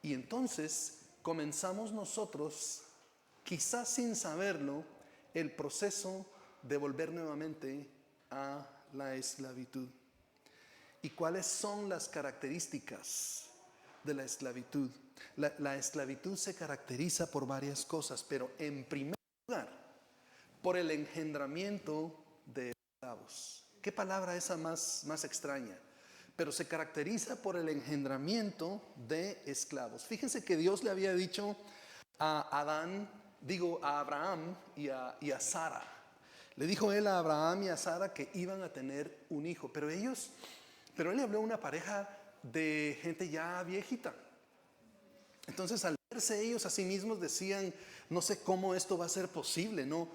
Y entonces comenzamos nosotros, quizás sin saberlo, el proceso de volver nuevamente a la esclavitud. ¿Y cuáles son las características de la esclavitud? La esclavitud se caracteriza por varias cosas, pero en primer lugar, por el engendramiento de esclavos. ¿Qué palabra esa más extraña? Pero se caracteriza por el engendramiento de esclavos. Fíjense que Dios le había dicho a Abraham y a Sara. Le dijo él a Abraham y a Sara que iban a tener un hijo, pero él le habló a una pareja de gente ya viejita. Entonces, al verse ellos a sí mismos decían, no sé cómo esto va a ser posible, no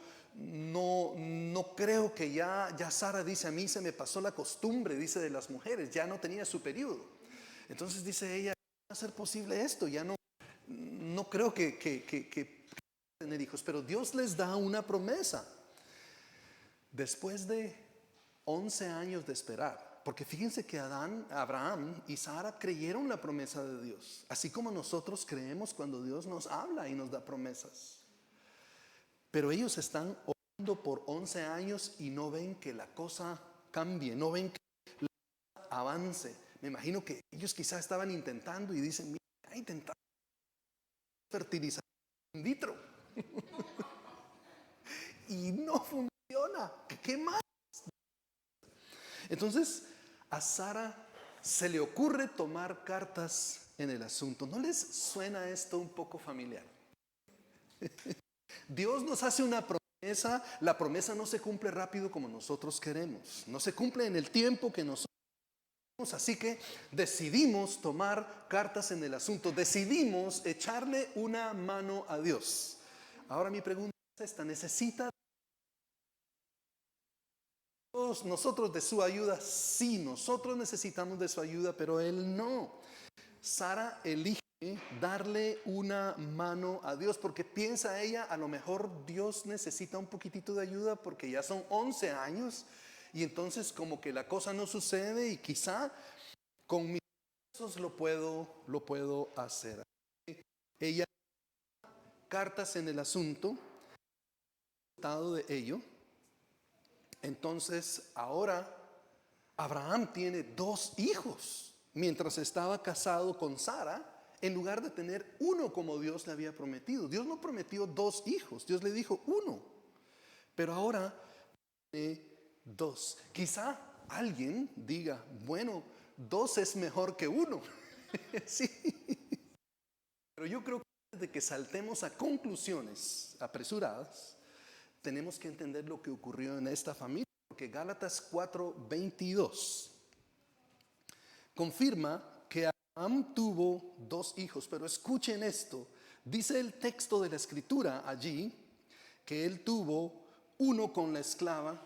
creo que ya Sara dice, a mí se me pasó la costumbre, dice, de las mujeres, ya no tenía su periodo. Entonces dice ella, ¿cómo va a ser posible esto? Ya no creo que tener hijos, pero Dios les da una promesa. Después de 11 años de esperar, porque fíjense que Abraham y Sara creyeron la promesa de Dios, así como nosotros creemos cuando Dios nos habla y nos da promesas. Pero ellos están orando por 11 años y no ven que la cosa cambie, no ven que la cosa avance. Me imagino que ellos quizás estaban intentando y dicen, mira, intentando fertilizar in vitro y no funciona. ¿Qué más? Entonces a Sara se le ocurre tomar cartas en el asunto. ¿No les suena esto un poco familiar? Dios nos hace una promesa, la promesa no se cumple rápido como nosotros queremos, no se cumple en el tiempo que nosotros queremos, así que decidimos tomar cartas en el asunto, decidimos echarle una mano a Dios. Ahora mi pregunta es esta, ¿necesita nosotros de su ayuda? Sí, nosotros necesitamos de su ayuda, pero Él no. Sara elige darle una mano a Dios porque piensa ella, a lo mejor Dios necesita un poquitito de ayuda porque ya son 11 años y entonces como que la cosa no sucede y quizá con mis esfuerzos lo puedo hacer. Ella cartas en el asunto, resultado de ello. Entonces ahora Abraham tiene 2 hijos mientras estaba casado con Sara, en lugar de tener uno como Dios le había prometido. Dios no prometió 2 hijos, Dios le dijo 1, pero ahora tiene 2. Quizá alguien diga, bueno, 2 es mejor que 1. Sí, pero yo creo que antes de que saltemos a conclusiones apresuradas, tenemos que entender lo que ocurrió en esta familia, porque Gálatas 4:22 confirma que Abraham tuvo 2 hijos, pero escuchen esto, dice el texto de la escritura allí, que él tuvo uno con la esclava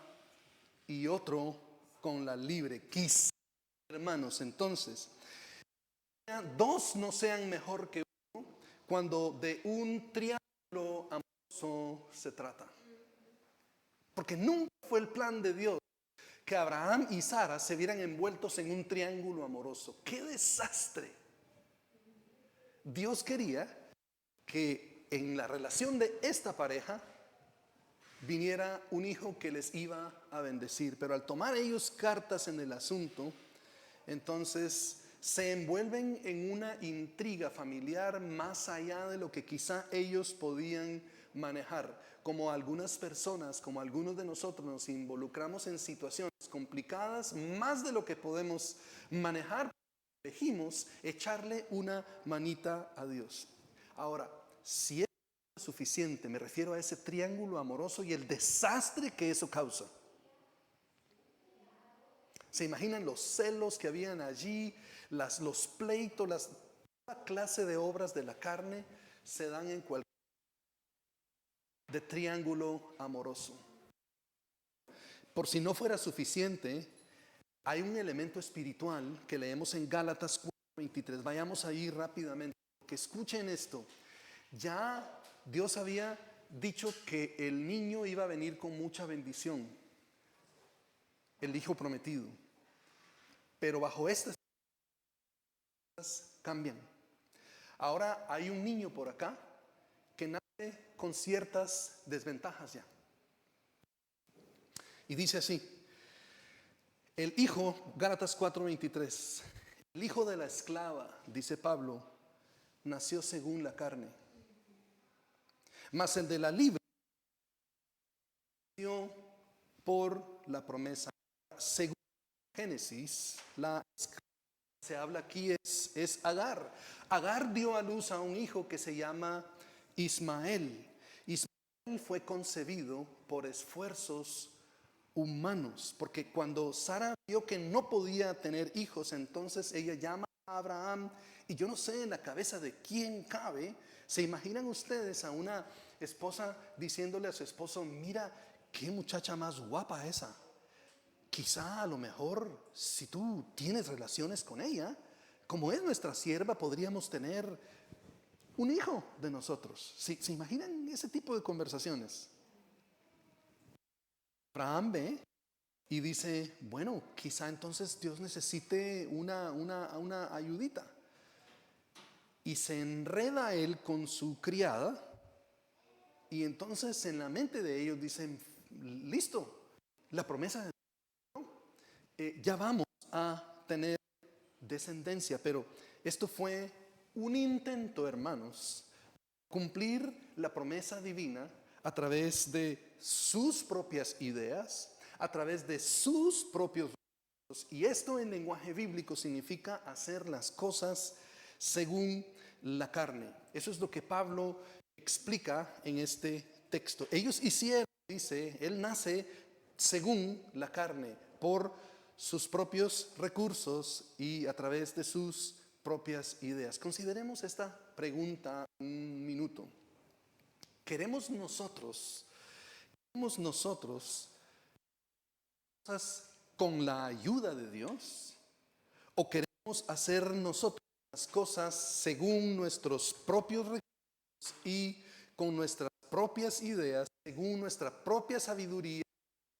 y otro con la libre. Quizá, hermanos, entonces, 2 no sean mejor que 1 cuando de un triángulo amoroso se trata. Porque nunca fue el plan de Dios que Abraham y Sara se vieran envueltos en un triángulo amoroso. ¡Qué desastre! Dios quería que en la relación de esta pareja viniera un hijo que les iba a bendecir, pero al tomar ellos cartas en el asunto, entonces se envuelven en una intriga familiar más allá de lo que quizá ellos podían manejar. Como algunas personas, como algunos de nosotros nos involucramos en situaciones complicadas más de lo que podemos manejar, elegimos echarle una manita a Dios. Ahora, si es suficiente, me refiero a ese triángulo amoroso y el desastre que eso causa. ¿Se imaginan los celos que habían allí, los pleitos, toda clase de obras de la carne se dan en cualquier de triángulo amoroso? Por si no fuera suficiente, hay un elemento espiritual que leemos en Gálatas 4:23. Vayamos ahí rápidamente, que escuchen esto. Ya Dios había dicho que el niño iba a venir con mucha bendición, el hijo prometido, pero bajo estas cambian. Ahora hay un niño por acá que nace con ciertas desventajas ya. Y dice así, el hijo, Gálatas 4:23, el hijo de la esclava, dice Pablo, nació según la carne. Mas el de la libre nació por la promesa. Según Génesis, la esclava que se habla aquí es Agar. Agar dio a luz a un hijo que se llama Ismael. Ismael fue concebido por esfuerzos humanos, porque cuando Sara vio que no podía tener hijos, entonces ella llama a Abraham, y yo no sé en la cabeza de quién cabe. ¿Se imaginan ustedes a una esposa diciéndole a su esposo, mira qué muchacha más guapa esa? Quizá a lo mejor si tú tienes relaciones con ella, como es nuestra sierva, podríamos tener un hijo de nosotros. ¿Se imaginan ese tipo de conversaciones? Abraham ve y dice, bueno, quizá entonces Dios necesite una ayudita. Y se enreda él con su criada, y entonces en la mente de ellos dicen, listo, la promesa de Dios, ya vamos a tener descendencia. Pero esto fue un intento, hermanos, cumplir la promesa divina a través de sus propias ideas, a través de sus propios recursos. Y esto en lenguaje bíblico significa hacer las cosas según la carne. Eso es lo que Pablo explica en este texto. Ellos hicieron, dice, él nace según la carne, por sus propios recursos y a través de sus propias ideas. Consideremos esta pregunta un minuto. ¿Queremos nosotros cosas con la ayuda de Dios? ¿O queremos hacer nosotros las cosas según nuestros propios recursos y con nuestras propias ideas, según nuestra propia sabiduría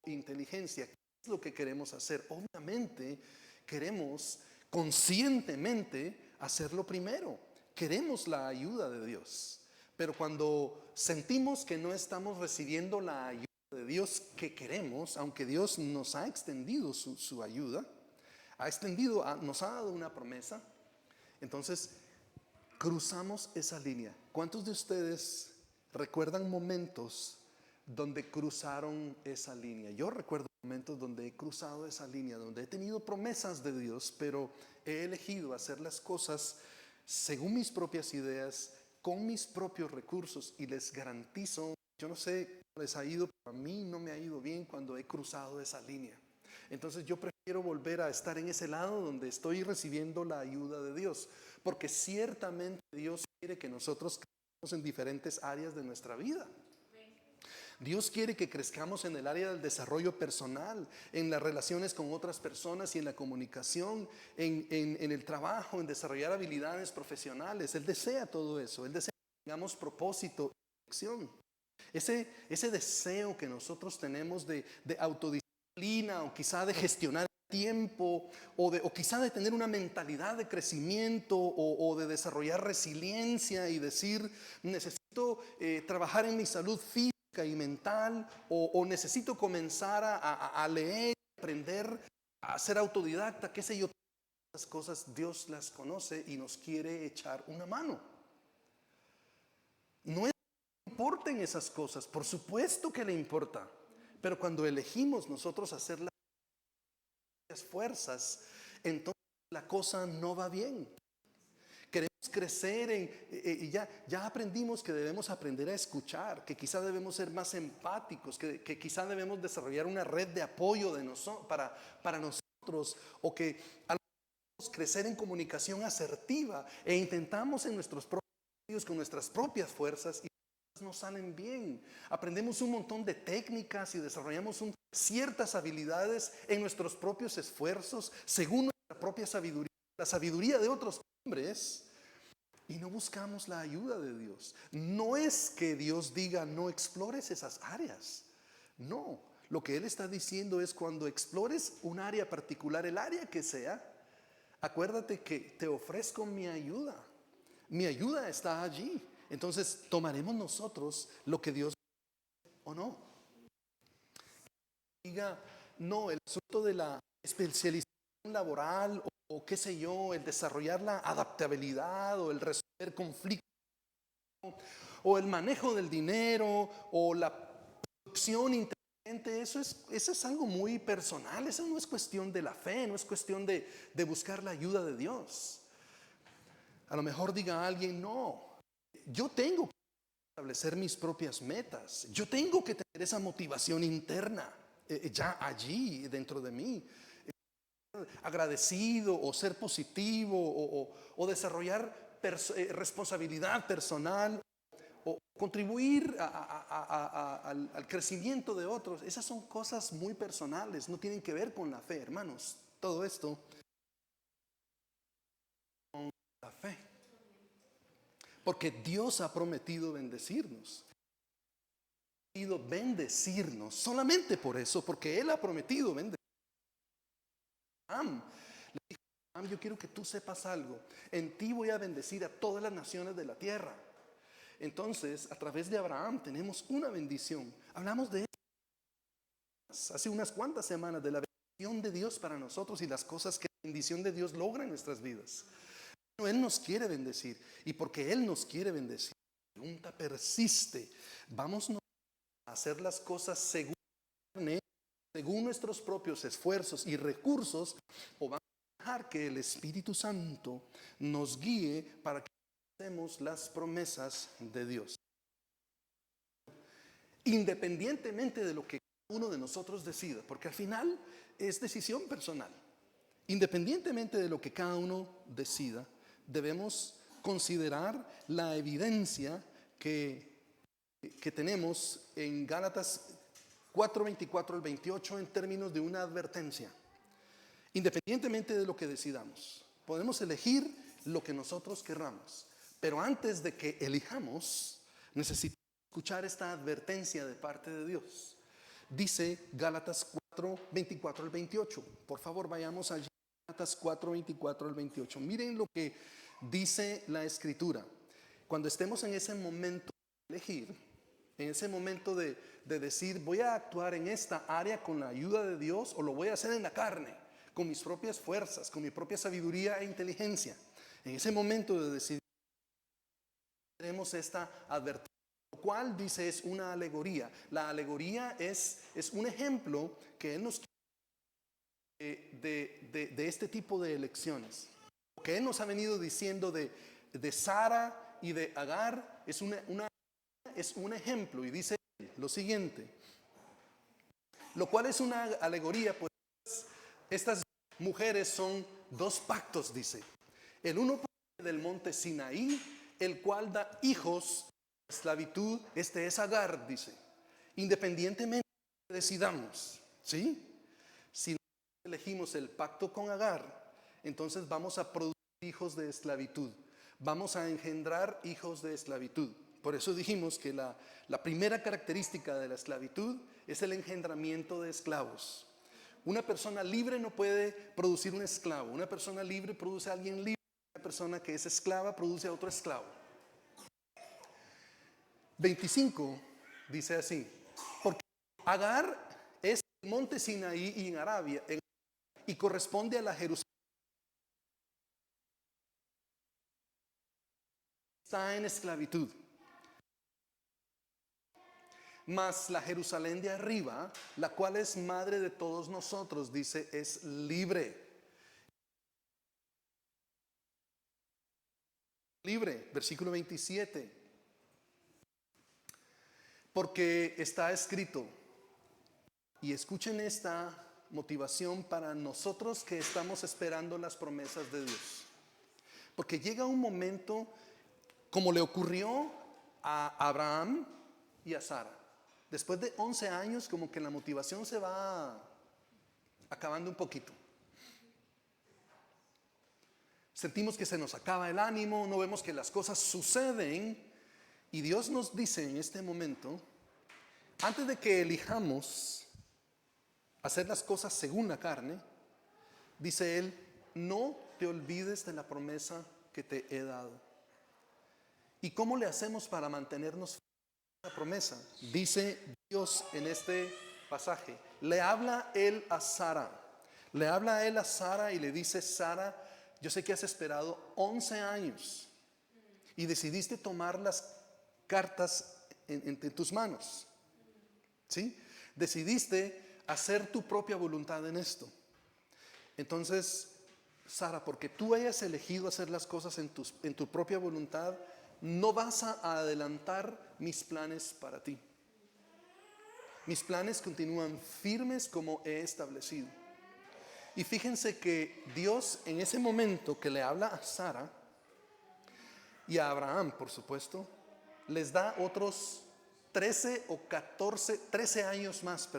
e inteligencia? ¿Qué es lo que queremos hacer? Obviamente queremos conscientemente hacerlo primero. Queremos la ayuda de Dios. Pero cuando sentimos que no estamos recibiendo la ayuda de Dios que queremos, aunque Dios nos ha extendido su ayuda, nos ha dado una promesa, entonces cruzamos esa línea. ¿Cuántos de ustedes recuerdan momentos donde cruzaron esa línea? Yo recuerdo momentos donde he cruzado esa línea, donde he tenido promesas de Dios, pero he elegido hacer las cosas según mis propias ideas, con mis propios recursos, y les garantizo, yo no sé cómo les ha ido, pero a mí no me ha ido bien cuando he cruzado esa línea. Entonces yo prefiero volver a estar en ese lado donde estoy recibiendo la ayuda de Dios, porque ciertamente Dios quiere que nosotros crezcamos en diferentes áreas de nuestra vida. Dios quiere que crezcamos en el área del desarrollo personal, en las relaciones con otras personas y en la comunicación, en el trabajo, en desarrollar habilidades profesionales. Él desea todo eso. Él desea que tengamos propósito y acción. Ese deseo que nosotros tenemos de autodisciplina, o quizá de gestionar el tiempo, o quizá de tener una mentalidad de crecimiento, o de desarrollar resiliencia y decir, necesito trabajar en mi salud física y mental, o necesito comenzar a leer, aprender, a ser autodidacta, qué sé yo. Esas cosas Dios las conoce y nos quiere echar una mano. No es que le importen esas cosas, por supuesto que le importa, pero cuando elegimos nosotros hacer las fuerzas, entonces la cosa no va bien. Queremos crecer y ya aprendimos que debemos aprender a escuchar, que quizá debemos ser más empáticos, que quizá debemos desarrollar una red de apoyo para nosotros, o que crecer en comunicación asertiva, e intentamos en nuestros propios medios, con nuestras propias fuerzas, y no salen bien. Aprendemos un montón de técnicas y desarrollamos ciertas habilidades en nuestros propios esfuerzos, según nuestra propia sabiduría, la sabiduría de otros hombres, y no buscamos la ayuda de Dios. No es que Dios diga no explores esas áreas, no. Lo que Él está diciendo es, cuando explores un área particular, el área que sea, acuérdate que te ofrezco mi ayuda. Mi ayuda está allí. Entonces, ¿tomaremos nosotros lo que Dios o no? Diga, no, el asunto de la especialización laboral o qué sé yo, el desarrollar la adaptabilidad o el resolver conflictos o el manejo del dinero o la producción inteligente, eso es algo muy personal. Eso no es cuestión de la fe, no es cuestión de buscar la ayuda de Dios. A lo mejor diga alguien, no, yo tengo que establecer mis propias metas, yo tengo que tener esa motivación interna ya allí dentro de mí, agradecido o ser positivo o desarrollar responsabilidad personal o contribuir al crecimiento de otros. Esas son cosas muy personales, no tienen que ver con la fe, hermanos. Todo esto con la fe. Porque Dios ha prometido bendecirnos. Ha prometido bendecirnos solamente por eso, porque Él ha prometido bendecirnos. Le dijo a Abraham, yo quiero que tú sepas algo. En ti voy a bendecir a todas las naciones de la tierra. Entonces, a través de Abraham tenemos una bendición. Hablamos de eso hace unas cuantas semanas, de la bendición de Dios para nosotros y las cosas que la bendición de Dios logra en nuestras vidas. Pero Él nos quiere bendecir, y porque Él nos quiere bendecir, la pregunta persiste: ¿vamos a hacer las cosas según nuestros propios esfuerzos y recursos, o vamos a dejar que el Espíritu Santo nos guíe para que hacemos las promesas de Dios? Independientemente de lo que cada uno de nosotros decida, porque al final es decisión personal. Independientemente de lo que cada uno decida, debemos considerar la evidencia que tenemos en Gálatas 4:24 al 28 en términos de una advertencia. Independientemente de lo que decidamos, podemos elegir lo que nosotros querramos, pero antes de que elijamos, necesitamos escuchar esta advertencia de parte de Dios. Dice Gálatas 4:24 al 28. Por favor, vayamos allí. Gálatas 4:24 al 28. Miren lo que dice la Escritura. Cuando estemos en ese momento de elegir, en ese momento de decir, voy a actuar en esta área con la ayuda de Dios, o lo voy a hacer en la carne, con mis propias fuerzas, con mi propia sabiduría e inteligencia. En ese momento de decidir, tenemos esta advertencia, lo cual dice es una alegoría. La alegoría es un ejemplo que Él nos de este tipo de elecciones. Lo que Él nos ha venido diciendo de Sara y de Agar es un ejemplo, y dice lo siguiente, lo cual es una alegoría, pues estas mujeres son dos pactos, dice. El uno del monte Sinaí, el cual da hijos a esclavitud, este es Agar, dice. Independientemente de que decidamos, ¿sí? Si elegimos el pacto con Agar, entonces vamos a producir hijos de esclavitud, vamos a engendrar hijos de esclavitud. Por eso dijimos que la primera característica de la esclavitud es el engendramiento de esclavos. Una persona libre no puede producir un esclavo. Una persona libre produce a alguien libre. Una persona que es esclava produce a otro esclavo. 25 dice así: porque Agar es el monte Sinaí y en Arabia, y corresponde a la Jerusalén. Está en esclavitud. Mas la Jerusalén de arriba, la cual es madre de todos nosotros, dice, es libre. Libre, versículo 27. Porque está escrito, y escuchen esta motivación para nosotros que estamos esperando las promesas de Dios. Porque llega un momento, como le ocurrió a Abraham y a Sara. Después de 11 años, como que la motivación se va acabando un poquito. Sentimos que se nos acaba el ánimo, no vemos que las cosas suceden, y Dios nos dice en este momento, antes de que elijamos hacer las cosas según la carne, dice Él, no te olvides de la promesa que te he dado. ¿Y cómo le hacemos para mantenernos la promesa? Dice Dios en este pasaje, le habla él a Sara, le habla a él a Sara y le dice: Sara, yo sé que has esperado 11 años y decidiste tomar las cartas entre tus manos, ¿sí? Decidiste hacer tu propia voluntad en esto. Entonces, Sara, porque tú hayas elegido hacer las cosas en tu propia voluntad, no vas a adelantar mis planes para ti. Mis planes continúan firmes como he establecido. Y fíjense que Dios, en ese momento que le habla a Sara y a Abraham, por supuesto, les da otros 13 años más,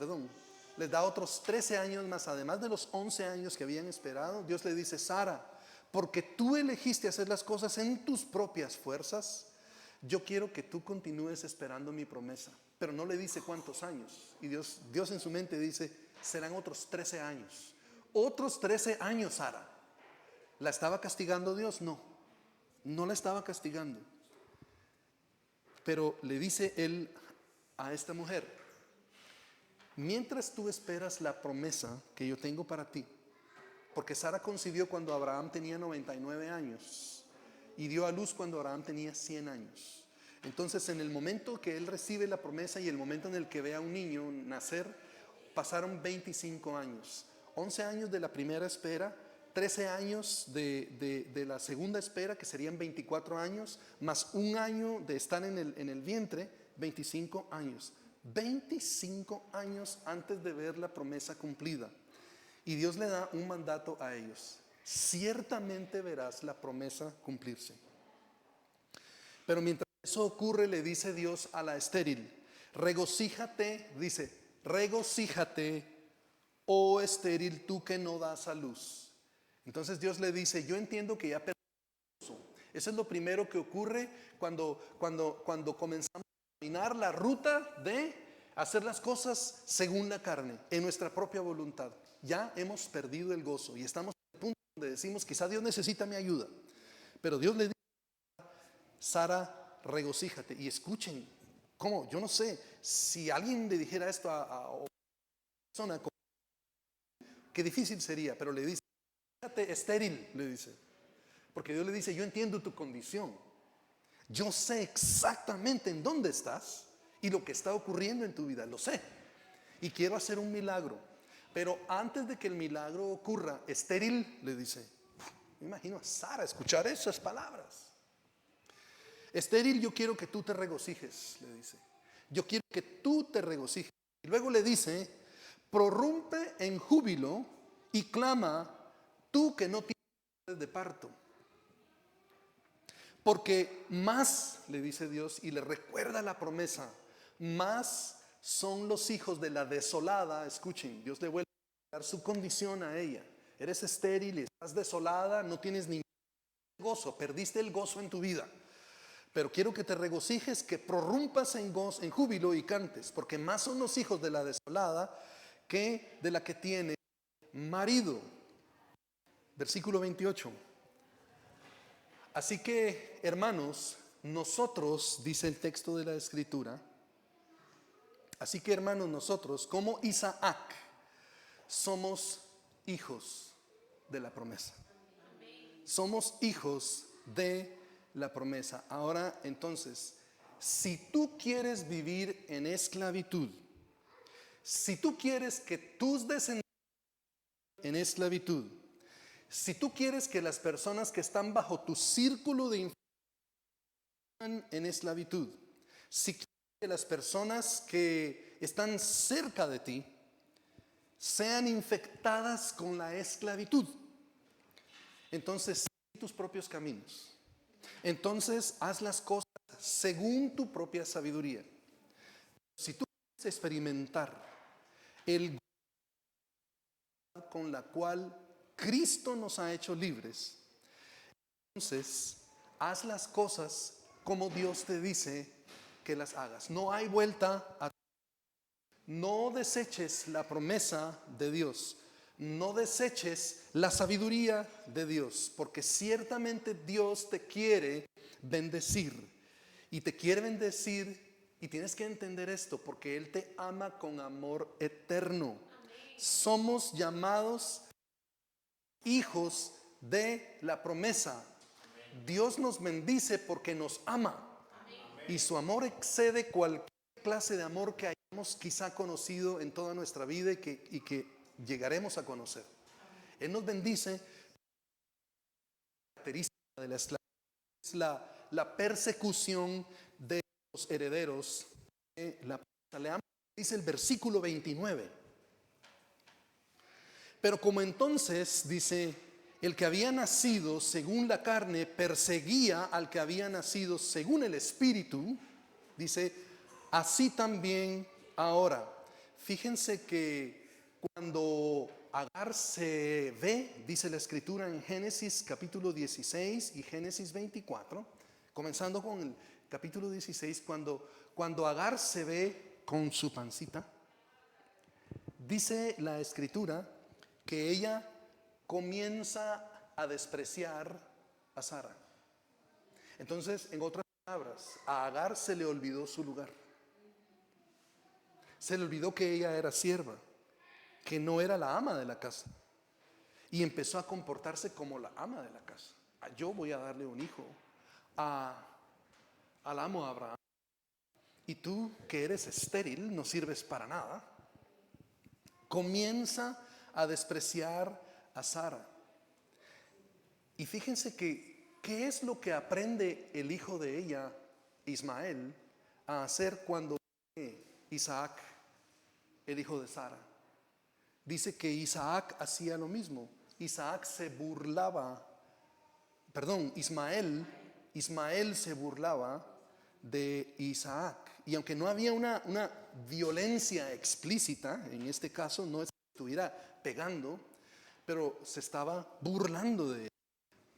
les da otros 13 años más, además de los 11 años que habían esperado. Dios le dice: Sara, porque tú elegiste hacer las cosas en tus propias fuerzas, yo quiero que tú continúes esperando mi promesa. Pero no le dice cuántos años. Y Dios en su mente dice: serán otros 13 años. Otros 13 años, Sara. ¿La estaba castigando Dios? No, no la estaba castigando. Pero le dice él a esta mujer: mientras tú esperas la promesa que yo tengo para ti, porque Sara concibió cuando Abraham tenía 99 años y dio a luz cuando Abraham tenía 100 años. Entonces, en el momento que él recibe la promesa y el momento en el que ve a un niño nacer, pasaron 25 años. 11 años de la primera espera, 13 años de la segunda espera, que serían 24 años, más un año de estar en el vientre, 25 años. 25 años antes de ver la promesa cumplida. Y Dios le da un mandato a ellos: ciertamente verás la promesa cumplirse. Pero mientras eso ocurre, le dice Dios a la estéril: regocíjate, dice, regocíjate, oh estéril, tú que no das a luz. Entonces Dios le dice: yo entiendo que ya perdí el gozo. Eso es lo primero que ocurre cuando comenzamos a caminar la ruta de hacer las cosas según la carne, en nuestra propia voluntad. Ya hemos perdido el gozo y estamos en el punto donde decimos: quizá Dios necesita mi ayuda. Pero Dios le dice: Sara, regocíjate. Y escuchen, ¿cómo? Yo no sé si alguien le dijera esto a una persona, qué difícil sería, pero le dice: fíjate, estéril, le dice. Porque Dios le dice: yo entiendo tu condición, yo sé exactamente en dónde estás y lo que está ocurriendo en tu vida, lo sé, y quiero hacer un milagro. Pero antes de que el milagro ocurra, estéril, le dice. Me imagino a Sara escuchar esas palabras. Estéril, yo quiero que tú te regocijes, le dice. Yo quiero que tú te regocijes. Y luego le dice: prorrumpe en júbilo y clama, tú que no tienes de parto. Porque más, le dice Dios, y le recuerda la promesa, más son los hijos de la desolada. Escuchen, Dios le vuelve a dar su condición a ella. Eres estéril, estás desolada, no tienes ningún gozo, perdiste el gozo en tu vida. Pero quiero que te regocijes, que prorrumpas en gozo, en júbilo y cantes, porque más son los hijos de la desolada que de la que tiene marido. Versículo 28. Así que, hermanos, nosotros, dice el texto de la Escritura, así que, hermanos, nosotros, como Isaac, somos hijos de la promesa. Somos hijos de la promesa. Ahora, entonces, si tú quieres vivir en esclavitud, si tú quieres que tus descendientes en esclavitud, si tú quieres que las personas que están bajo tu círculo de influencia en esclavitud, si quieres que las personas que están cerca de ti sean infectadas con la esclavitud, entonces sigue tus propios caminos. Entonces haz las cosas según tu propia sabiduría. Si tú quieres experimentar el gozo con la cual Cristo nos ha hecho libres, entonces haz las cosas como Dios te dice que las hagas. No hay vuelta atrás. No deseches la promesa de Dios. No deseches la sabiduría de Dios, porque ciertamente Dios te quiere bendecir. y te quiere bendecir, y tienes que entender esto, porque Él te ama con amor eterno. Somos llamados hijos de la promesa. Dios nos bendice porque nos ama, y su amor excede cualquier clase de amor que hayamos quizá conocido en toda nuestra vida y que llegaremos a conocer. Él nos bendice. La característica de la esclavitud es la persecución de los herederos de la promesa. Leamos, dice el versículo 29. Pero como entonces, dice, el que había nacido según la carne perseguía al que había nacido según el Espíritu, dice, así también ahora. Fíjense que cuando Agar se ve, dice la Escritura en Génesis capítulo 16 y Génesis 24, comenzando con el capítulo 16, cuando Agar se ve con su pancita, dice la Escritura que ella comienza a despreciar a Sara. Entonces, en otras palabras, a Agar se le olvidó su lugar. Se le olvidó que ella era sierva, que no era la ama de la casa, y empezó a comportarse como la ama de la casa. Yo voy a darle un hijo al amo Abraham, y tú, que eres estéril, no sirves para nada. Comienza a despreciar a Sara. Y fíjense que ¿qué es lo que aprende el hijo de ella, Ismael, a hacer cuando ve Isaac, el hijo de Sara? Dice que Isaac hacía lo mismo. Isaac se burlaba, perdón, Ismael se burlaba de Isaac. Y aunque no había una violencia explícita, en este caso no es que estuviera pegando, pero se estaba burlando de él.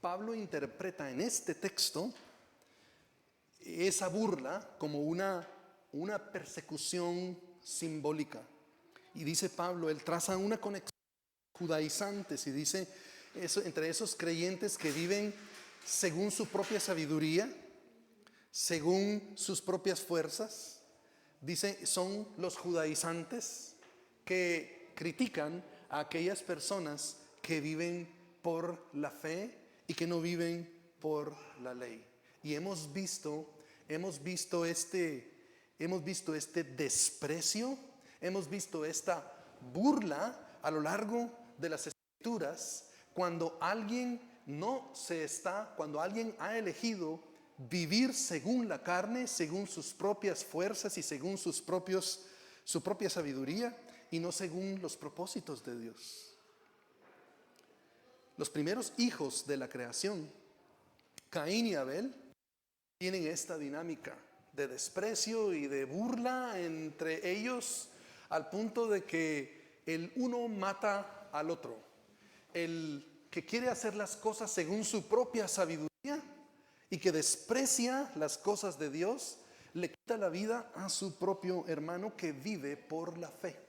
Pablo interpreta en este texto esa burla como una persecución simbólica. Y dice Pablo, él traza una conexión judaizantes y dice eso, entre esos creyentes que viven según su propia sabiduría, según sus propias fuerzas. Dice, son los judaizantes que critican a aquellas personas que viven por la fe y que no viven por la ley. Y hemos visto este desprecio, hemos visto esta burla a lo largo de las Escrituras, cuando alguien cuando alguien ha elegido vivir según la carne, según sus propias fuerzas y según su propia sabiduría, y no según los propósitos de Dios. Los primeros hijos de la creación, Caín y Abel, tienen esta dinámica de desprecio y de burla entre ellos, al punto de que el uno mata al otro. El que quiere hacer las cosas según su propia sabiduría y que desprecia las cosas de Dios, le quita la vida a su propio hermano que vive por la fe.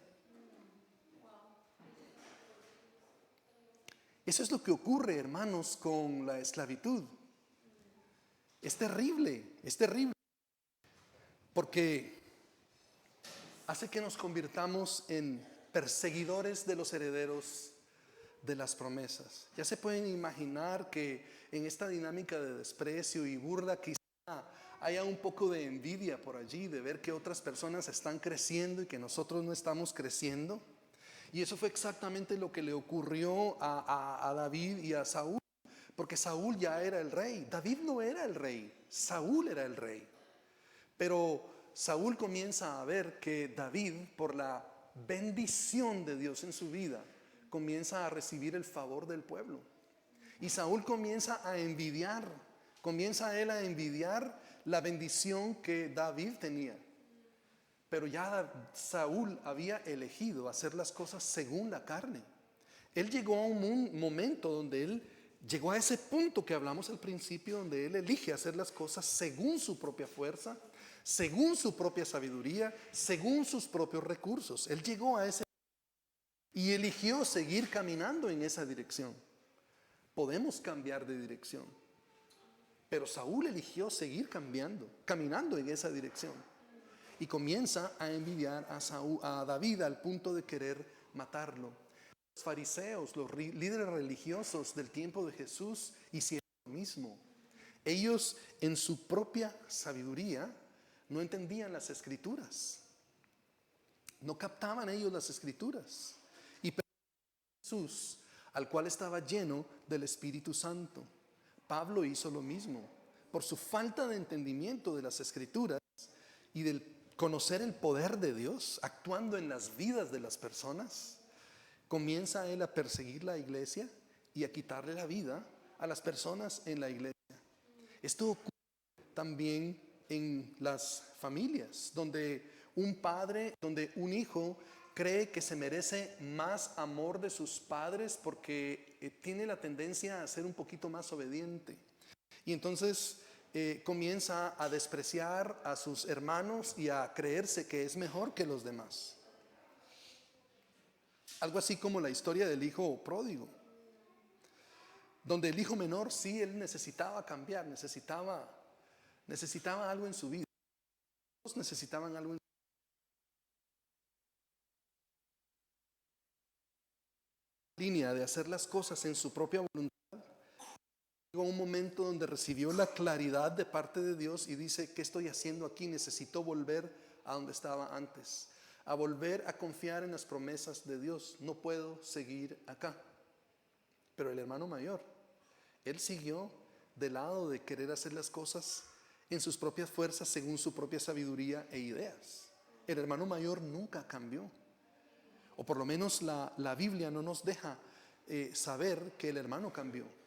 Eso es lo que ocurre, hermanos, con la esclavitud. Es terrible, porque hace que nos convirtamos en perseguidores de los herederos de las promesas. Ya se pueden imaginar que en esta dinámica de desprecio y burla quizá haya un poco de envidia por allí, de ver que otras personas están creciendo y que nosotros no estamos creciendo. Y eso fue exactamente lo que le ocurrió a David y a Saúl, porque Saúl ya era el rey. David no era el rey, Saúl era el rey. Pero Saúl comienza a ver que David, por la bendición de Dios en su vida, comienza a recibir el favor del pueblo. Y Saúl comienza él a envidiar la bendición que David tenía. Pero ya Saúl había elegido hacer las cosas según la carne. Él llegó a un momento donde él llegó a ese punto que hablamos al principio, donde él elige hacer las cosas según su propia fuerza, según su propia sabiduría, según sus propios recursos. Él llegó a ese y eligió seguir caminando en esa dirección. Podemos cambiar de dirección. Pero Saúl eligió seguir caminando en esa dirección. Y comienza a envidiar a David al punto de querer matarlo. Los fariseos, los líderes religiosos del tiempo de Jesús hicieron lo mismo. Ellos en su propia sabiduría no entendían las escrituras. No captaban ellos las escrituras. Y Jesús, al cual estaba lleno del Espíritu Santo. Pablo hizo lo mismo. Por su falta de entendimiento de las escrituras y del conocer el poder de Dios actuando en las vidas de las personas, comienza él a perseguir la iglesia y a quitarle la vida a las personas en la iglesia. Esto ocurre también en las familias, donde un padre, donde un hijo cree que se merece más amor de sus padres porque tiene la tendencia a ser un poquito más obediente. Y entonces comienza a despreciar a sus hermanos y a creerse que es mejor que los demás. Algo así como la historia del hijo pródigo, donde el hijo menor sí, él necesitaba cambiar, necesitaba algo en su vida. Todos necesitaban algo en su línea de hacer las cosas en su propia voluntad. Llegó un momento donde recibió la claridad de parte de Dios y dice: ¿qué estoy haciendo aquí? Necesito volver a donde estaba antes, a volver a confiar en las promesas de Dios. No puedo seguir acá. Pero el hermano mayor, él siguió del lado de querer hacer las cosas en sus propias fuerzas, según su propia sabiduría e ideas. El hermano mayor nunca cambió, o por lo menos la Biblia no nos deja saber que el hermano cambió.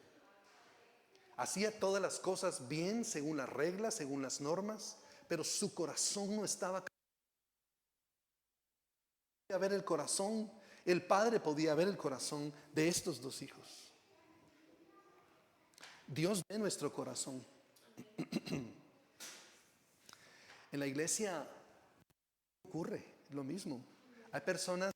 Hacía todas las cosas bien, según las reglas, según las normas, pero su corazón no estaba. Podía ver el corazón, el padre podía ver el corazón de estos dos hijos. Dios ve nuestro corazón. En la iglesia ocurre lo mismo. Hay personas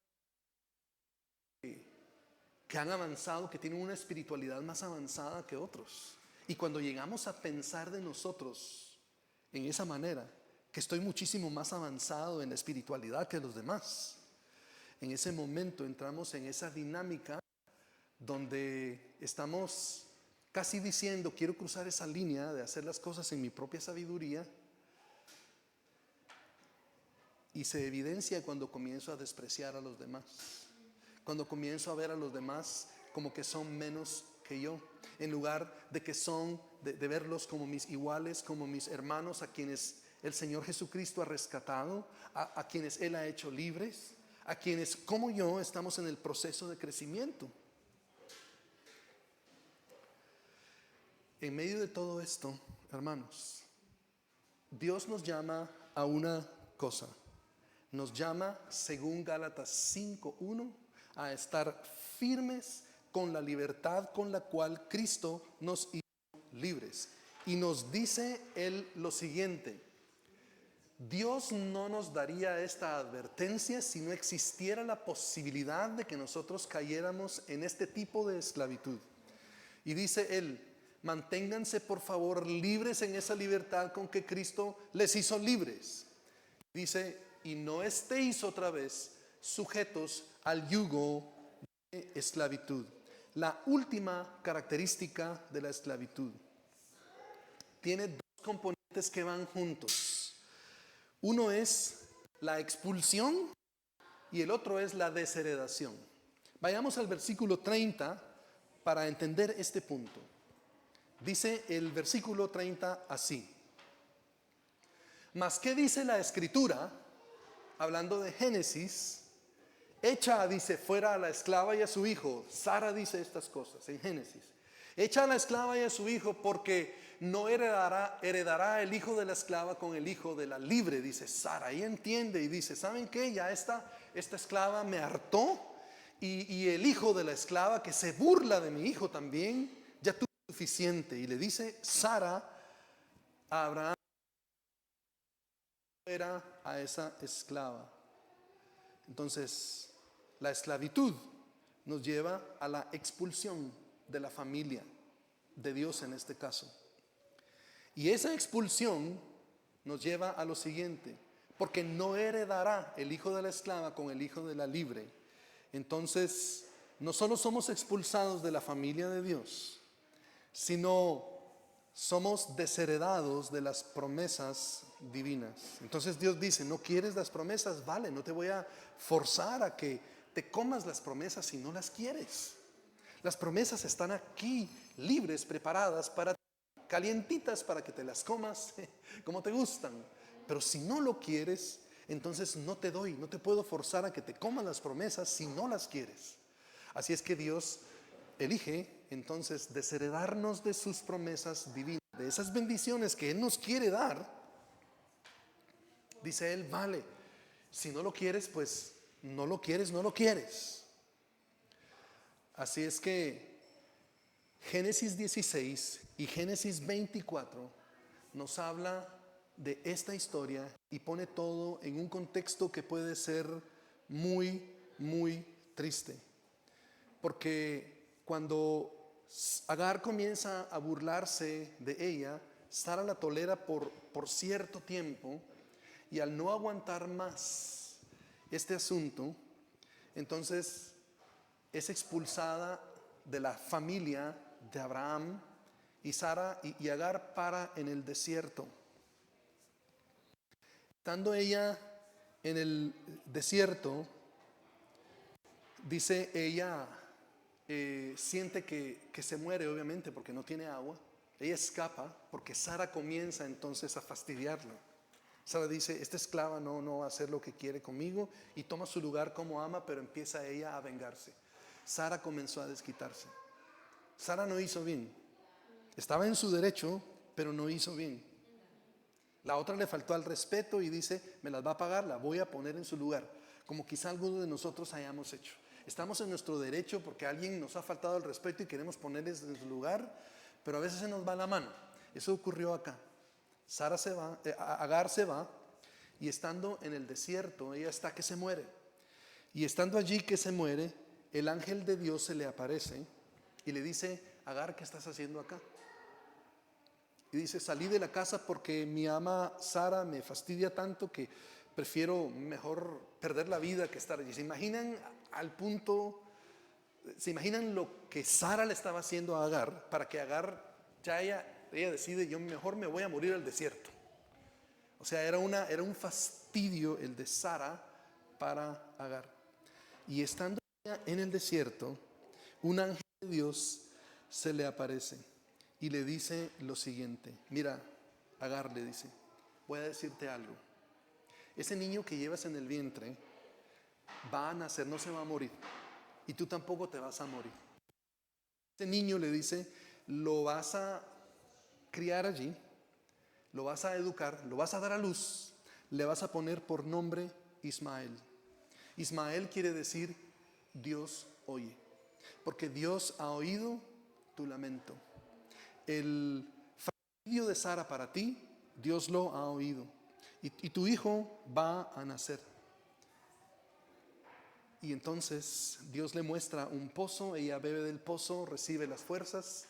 que han avanzado, que tienen una espiritualidad más avanzada que otros. Y cuando llegamos a pensar de nosotros en esa manera, que estoy muchísimo más avanzado en la espiritualidad que los demás, en ese momento entramos en esa dinámica donde estamos casi diciendo: quiero cruzar esa línea de hacer las cosas en mi propia sabiduría. Y se evidencia cuando comienzo a despreciar a los demás, cuando comienzo a ver a los demás como que son menos que yo, en lugar de que de verlos como mis iguales, como mis hermanos, a quienes el Señor Jesucristo ha rescatado, a quienes Él ha hecho libres, a quienes como yo estamos en el proceso de crecimiento. En medio de todo esto, hermanos, Dios nos llama a una cosa. Nos llama, según Gálatas 5:1, a estar firmes con la libertad con la cual Cristo nos hizo libres. Y nos dice Él lo siguiente: Dios no nos daría esta advertencia si no existiera la posibilidad de que nosotros cayéramos en este tipo de esclavitud. Y dice Él: manténganse por favor libres en esa libertad con que Cristo les hizo libres. Dice: y no estéis otra vez sujetos al yugo de esclavitud. La última característica de la esclavitud tiene dos componentes que van juntos. Uno es la expulsión y el otro es la desheredación. Vayamos al versículo 30 para entender este punto. Dice el versículo 30 así: mas ¿qué dice la escritura? Hablando de Génesis, echa, dice, fuera a la esclava y a su hijo. Sara dice estas cosas en Génesis: echa a la esclava y a su hijo, porque no heredará el hijo de la esclava con el hijo de la libre. Dice Sara, y entiende y dice: ¿saben qué? Ya esta esclava me hartó, y el hijo de la esclava, que se burla de mi hijo también, ya tuvo suficiente. Y le dice Sara a Abraham: era a esa esclava. Entonces, la esclavitud nos lleva a la expulsión de la familia de Dios en este caso. Y esa expulsión nos lleva a lo siguiente, porque no heredará el hijo de la esclava con el hijo de la libre. Entonces, no solo somos expulsados de la familia de Dios, sino somos desheredados de las promesas divinas. Entonces Dios dice, ¿no quieres las promesas? Vale, no te voy a forzar a que te comas las promesas si no las quieres. Las promesas están aquí, libres, preparadas para ti, calientitas para que te las comas como te gustan. Pero si no lo quieres, entonces no te puedo forzar a que te comas las promesas si no las quieres. Así es que Dios elige entonces desheredarnos de sus promesas divinas, de esas bendiciones que Él nos quiere dar. Dice Él, vale, si no lo quieres, pues no lo quieres, no lo quieres. Así es que Génesis 16 y Génesis 24 nos habla de esta historia y pone todo en un contexto que puede ser muy, muy triste. Porque cuando Agar comienza a burlarse de ella, Sara la tolera por cierto tiempo, y al no aguantar más este asunto, entonces es expulsada de la familia de Abraham, y Sara y Agar para en el desierto. Estando ella en el desierto, dice ella, siente que se muere, obviamente, porque no tiene agua. Ella escapa porque Sara comienza entonces a fastidiarla. Sara dice, esta esclava no va a hacer lo que quiere conmigo, y toma su lugar como ama, pero empieza ella a vengarse. Sara comenzó a desquitarse. Sara no hizo bien. Estaba en su derecho, pero no hizo bien. La otra le faltó al respeto y dice, me las va a pagar, la voy a poner en su lugar, como quizá algunos de nosotros hayamos hecho. Estamos en nuestro derecho porque alguien nos ha faltado el respeto y queremos ponerles en su lugar, pero a veces se nos va la mano. Eso ocurrió acá. Sara se va, Agar se va, y estando en el desierto, ella está que se muere. Y estando allí que se muere, el ángel de Dios se le aparece y le dice, Agar, ¿qué estás haciendo acá? Y dice, salí de la casa porque mi ama Sara me fastidia tanto que prefiero mejor perder la vida que estar allí. ¿Se imaginan al punto? ¿Se imaginan lo que Sara le estaba haciendo a Agar para que Agar, ya ella decide, yo mejor me voy a morir al desierto? O sea, era un fastidio el de Sara para Agar. Y estando en el desierto, un ángel de Dios se le aparece y le dice lo siguiente. Mira, Agar, le dice, voy a decirte algo. Ese niño que llevas en el vientre va a nacer, no se va a morir, y tú tampoco te vas a morir. Ese niño, le dice, lo vas a criar allí, lo vas a educar, lo vas a dar a luz, le vas a poner por nombre Ismael. Ismael quiere decir Dios oye, porque Dios ha oído tu lamento. El fastidio de Sara para ti, Dios lo ha oído, y tu hijo va a nacer. Y entonces Dios le muestra un pozo, ella bebe del pozo, recibe las fuerzas,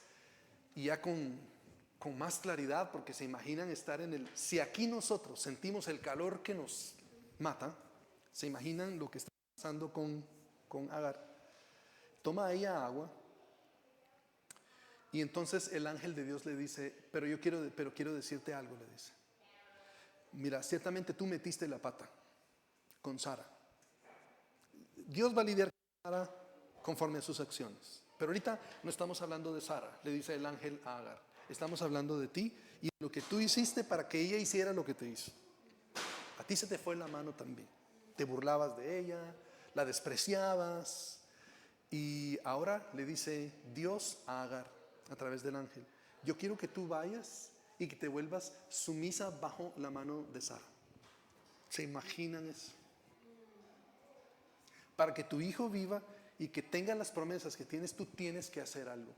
y ya con más claridad, porque se imaginan estar si aquí nosotros sentimos el calor que nos mata, se imaginan lo que está pasando con Agar. Toma ella agua, y entonces el ángel de Dios le dice, pero quiero decirte algo, le dice. Mira, ciertamente tú metiste la pata con Sara. Dios va a lidiar con Sara conforme a sus acciones. Pero ahorita no estamos hablando de Sara, le dice el ángel a Agar. Estamos hablando de ti y lo que tú hiciste para que ella hiciera lo que te hizo. A ti se te fue la mano también. Te burlabas de ella, la despreciabas. Y ahora le dice Dios a Agar a través del ángel, yo quiero que tú vayas y que te vuelvas sumisa bajo la mano de Sara. ¿Se imaginan eso? Para que tu hijo viva y que tenga las promesas que tienes, tú tienes que hacer algo.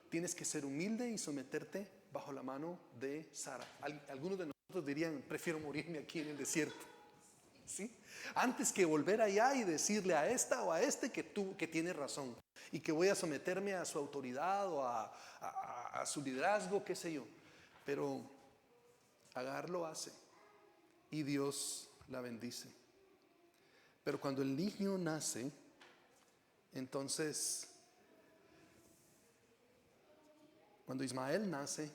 Tienes que ser humilde y someterte bajo la mano de Sara. Algunos de nosotros dirían, prefiero morirme aquí en el desierto, ¿sí? Antes que volver allá y decirle a esta o a este que tiene razón y que voy a someterme a su autoridad o a su liderazgo, qué sé yo. Pero Agar lo hace y Dios la bendice. Pero cuando el niño nace, entonces, cuando Ismael nace,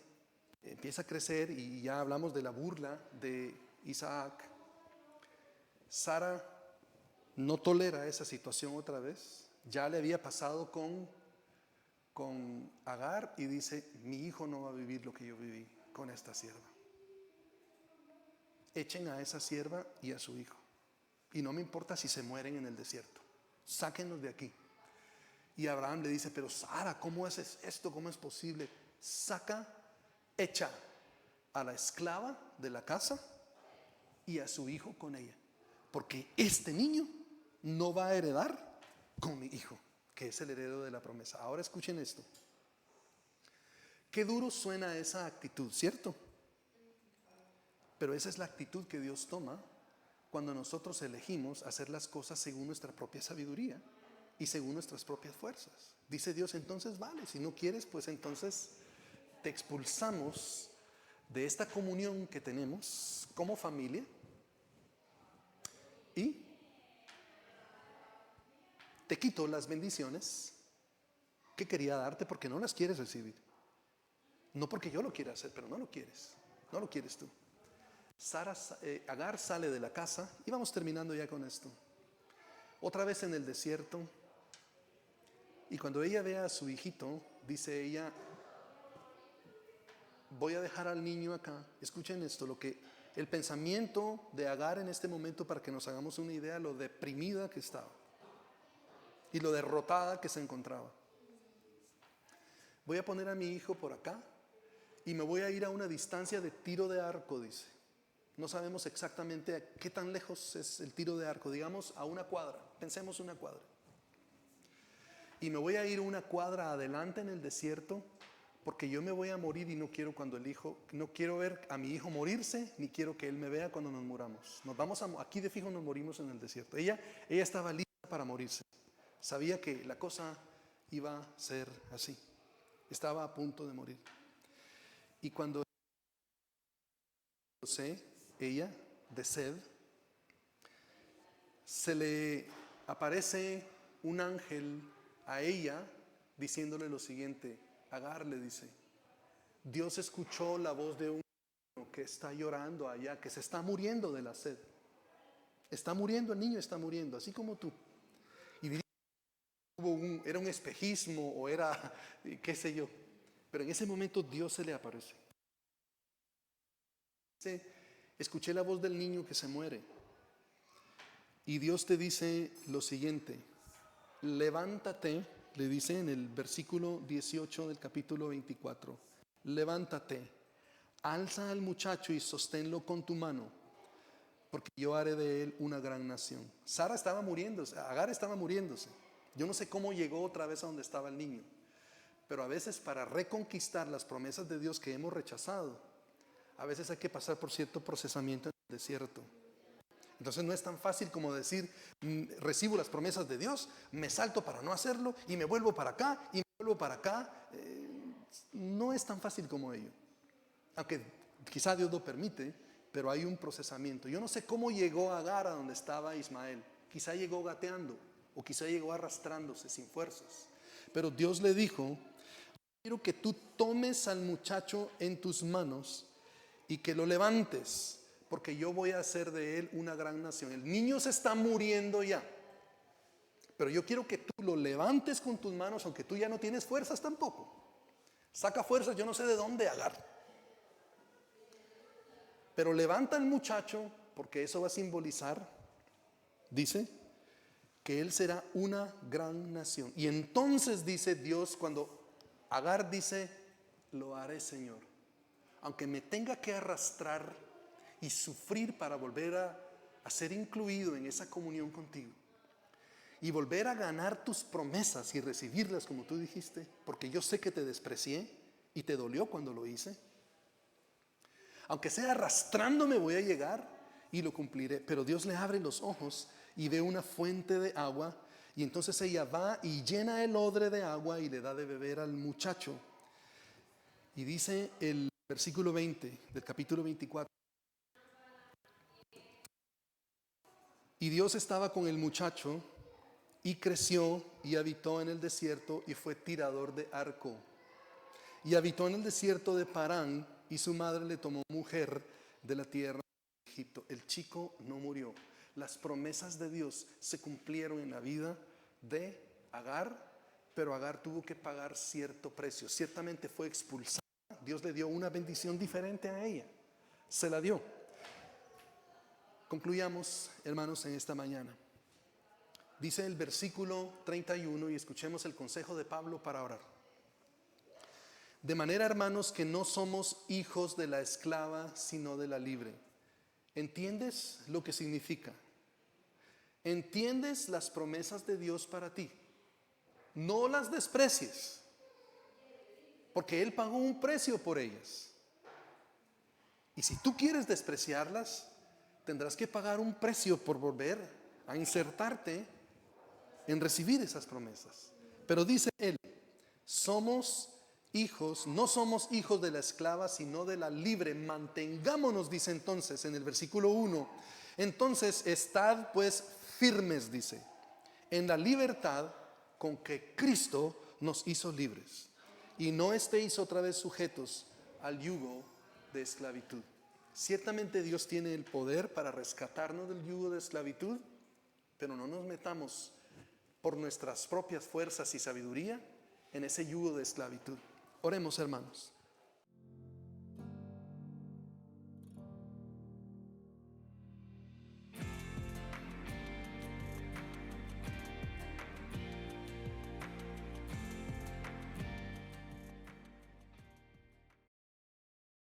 empieza a crecer y ya hablamos de la burla de Isaac. Sara no tolera esa situación otra vez. Ya le había pasado con Agar y dice, mi hijo no va a vivir lo que yo viví con esta sierva. Echen a esa sierva y a su hijo. Y no me importa si se mueren en el desierto. Sáquenlos de aquí. Y Abraham le dice, pero Sara, ¿cómo haces esto? ¿Cómo es posible? Echa a la esclava de la casa y a su hijo con ella. Porque este niño no va a heredar con mi hijo, que es el heredero de la promesa. Ahora escuchen esto. Qué duro suena esa actitud, ¿cierto? Pero esa es la actitud que Dios toma cuando nosotros elegimos hacer las cosas según nuestra propia sabiduría y según nuestras propias fuerzas. Dice Dios, entonces vale, si no quieres, pues entonces te expulsamos de esta comunión que tenemos como familia y te quito las bendiciones que quería darte porque no las quieres recibir. No porque yo lo quiera hacer, pero no lo quieres. No lo quieres tú. Agar sale de la casa y vamos terminando ya con esto. Otra vez en el desierto. Y cuando ella ve a su hijito, dice ella, voy a dejar al niño acá. Escuchen esto, el pensamiento de Agar en este momento, para que nos hagamos una idea lo deprimida que estaba y lo derrotada que se encontraba. Voy a poner a mi hijo por acá y me voy a ir a una distancia de tiro de arco, dice. No sabemos exactamente a qué tan lejos es el tiro de arco, digamos a una cuadra, pensemos una cuadra. Y me voy a ir una cuadra adelante en el desierto porque yo me voy a morir y no quiero no quiero ver a mi hijo morirse, ni quiero que él me vea cuando nos muramos. Aquí de fijo nos morimos en el desierto. Ella estaba lista para morirse. Sabía que la cosa iba a ser así. Estaba a punto de morir. Y cuando ella, de sed, se le aparece un ángel a ella diciéndole lo siguiente. Agar le dice, Dios escuchó la voz de un niño que está llorando allá, que se está muriendo de la sed. Está muriendo, el niño está muriendo, así como tú. Y era un espejismo o era qué sé yo. Pero en ese momento Dios se le aparece. Dice, escuché la voz del niño que se muere. Y Dios te dice lo siguiente, levántate, le dice en el versículo 18 del capítulo 24, levántate, alza al muchacho y sosténlo con tu mano, porque yo haré de él una gran nación. Sara estaba muriéndose, Agar estaba muriéndose. Yo no sé cómo llegó otra vez a donde estaba el niño, pero a veces para reconquistar las promesas de Dios que hemos rechazado, a veces hay que pasar por cierto procesamiento en el desierto. Entonces no es tan fácil como decir, recibo las promesas de Dios, me salto para no hacerlo y me vuelvo para acá y me vuelvo para acá. No es tan fácil como ello. Aunque quizá Dios lo permite, pero hay un procesamiento. Yo no sé cómo llegó Agar a donde estaba Ismael. Quizá llegó gateando o quizá llegó arrastrándose sin fuerzas. Pero Dios le dijo, quiero que tú tomes al muchacho en tus manos y que lo levantes, porque yo voy a hacer de él una gran nación. El niño se está muriendo ya, pero yo quiero que tú lo levantes con tus manos, aunque tú ya no tienes fuerzas tampoco. Saca fuerzas, yo no sé de dónde Agar. Pero levanta al muchacho, porque eso va a simbolizar, dice, que él será una gran nación. Y entonces dice Dios, cuando Agar dice, lo haré, Señor. Aunque me tenga que arrastrar y sufrir para volver a ser incluido en esa comunión contigo y volver a ganar tus promesas y recibirlas como tú dijiste, porque yo sé que te desprecié y te dolió cuando lo hice. Aunque sea arrastrándome voy a llegar y lo cumpliré. Pero Dios le abre los ojos y ve una fuente de agua y entonces ella va y llena el odre de agua y le da de beber al muchacho. Y dice el versículo 20 del capítulo 24. Y Dios estaba con el muchacho y creció y habitó en el desierto y fue tirador de arco. Y habitó en el desierto de Parán y su madre le tomó mujer de la tierra de Egipto. El chico no murió. Las promesas de Dios se cumplieron en la vida de Agar, pero Agar tuvo que pagar cierto precio. Ciertamente fue expulsada. Dios le dio una bendición diferente a ella. Se la dio. Concluyamos, hermanos, en esta mañana. Dice el versículo 31 y escuchemos el consejo de Pablo para orar. De manera, hermanos, que no somos hijos de la esclava, sino de la libre. ¿Entiendes lo que significa? ¿Entiendes las promesas de Dios para ti? No las desprecies, porque Él pagó un precio por ellas. Y si tú quieres despreciarlas, tendrás que pagar un precio por volver a insertarte en recibir esas promesas. Pero dice Él, somos hijos, no somos hijos de la esclava, sino de la libre. Mantengámonos, dice entonces en el versículo 1. Entonces, estad pues firmes, dice, en la libertad con que Cristo nos hizo libres. Y no estéis otra vez sujetos al yugo de esclavitud. Ciertamente Dios tiene el poder para rescatarnos del yugo de esclavitud, pero no nos metamos por nuestras propias fuerzas y sabiduría en ese yugo de esclavitud. Oremos, hermanos.